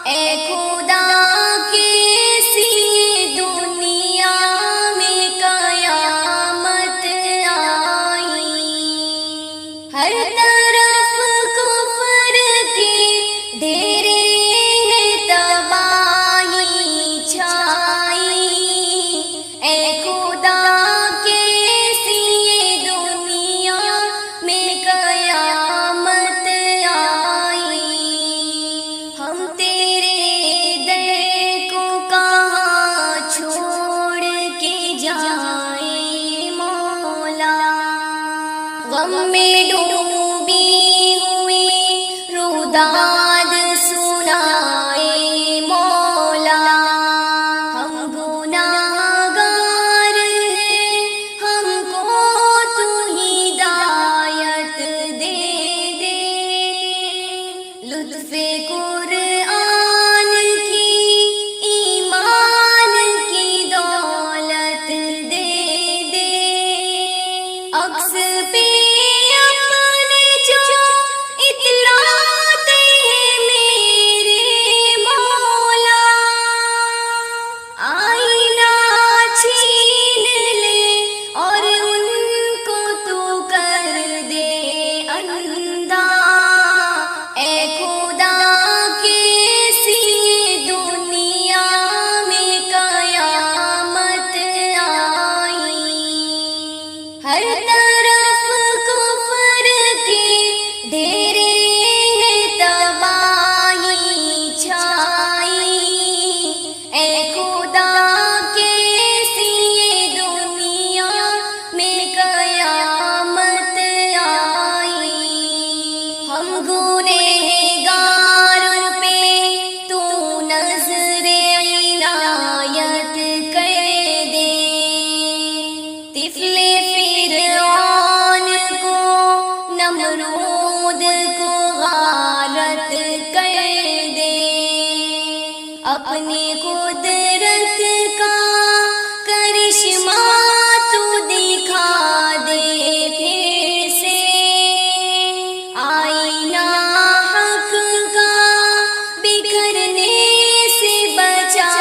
اے خدا کیسی دنیا میں قیامت آئی، ہر طرف کفر کے ڈیرے ہیں، تباہی چھائی، اے خدا کیسی دنیا میں قیامت آئی، ہم تیرے در کو کہاں چھوڑ کے جائیں مولا، غم میں ڈوبی ہوئی روداد سنائے مولا، ہم گناہگار ہیں، ہم کو تو ہدایت دے دے، لطف قرآن کی ایمان کی دولت دے دے، عکس پہ اپنے جو اتلاتے ہیں میرے مولا، آئینہ چھین لے اور ان کو تو کر دے اندھا، اے خدا کیسی دنیا میں قیامت آئی، ہر طرف کفر کے ڈیرے ہیں، تباہی چھائی، اے خدا کیسی دنیا میں قیامت آئی، ہم گنہگاروں پہ تو نظر عنایت کر دے، طفل فرعون کو نمرود کو غارت کر دے، اپنی قدرت کا کرشمہ تو دکھا دے پھر سے، آئینہ حق کا بکھرنے سے بچا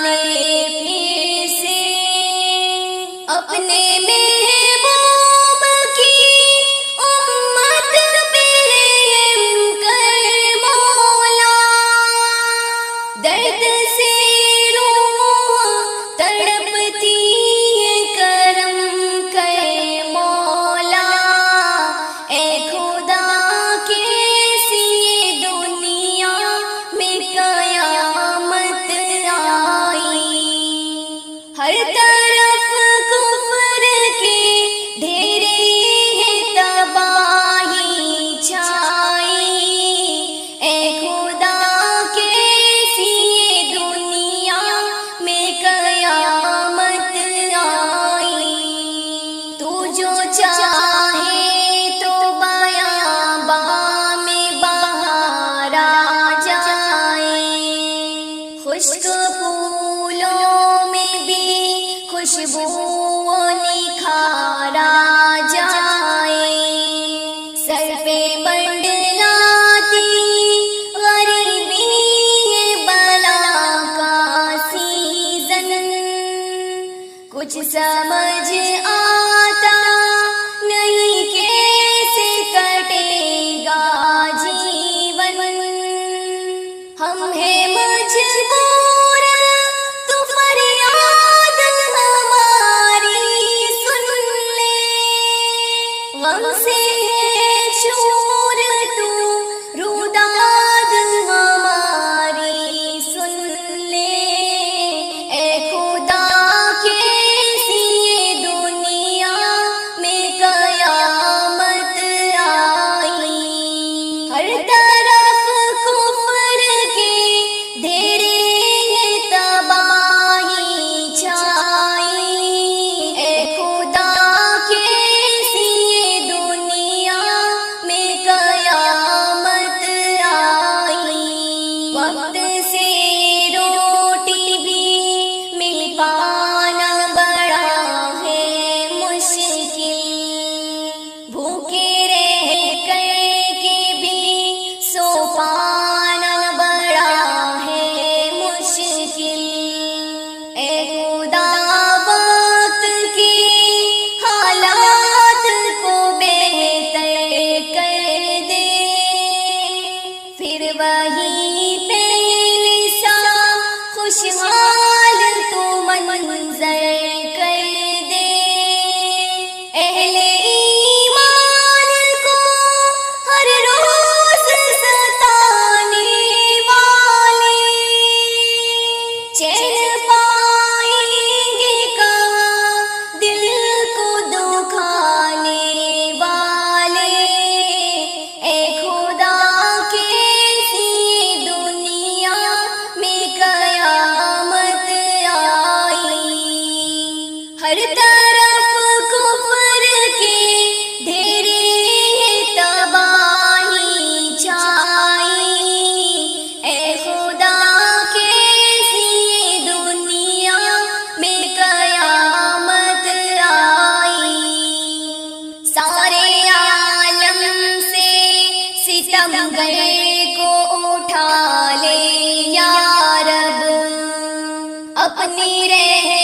لے پھر سے، اپنے محبوب کی امت پہ رحم کر مولا، درد سے روح تڑپتی ہے، کرم کر مولا، اے خدا کیسی دنیا میں قیامت آئی، ہر طرف کفر کے ڈیرے ہیں، تباہی چھائی، اے خدا کیسی دنیا میں قیامت آئی، تو جو چاہے تو بیاباں میں بہار آ جائے، خشک پھولوں میں بھی خوشبو نکھار آ جائے، سر پہ منڈلاتی غریبی ہے بلا کا سیزن، کچھ سمجھ آتا نہیں کیسے کٹے گا جیون، ہم ہیں مجبور تو فریاد ہماری سن لے، غم سے ہے چور تو روداد ہماری سن لے، اے خدا کیسی دنیا میں قیامت آئی، ہر طرف کفر کے ڈیرے ہیں، تباہی چھائی، اے خدا کیسی دنیا میں قیامت آئی، وقت سے روٹی بھی مل پانا بڑا ہے مشکل، بھوکے رہ کر کے بھی سو پانا بڑا ہے لنگر کو اٹھا لے یا رب، اپنی رحمت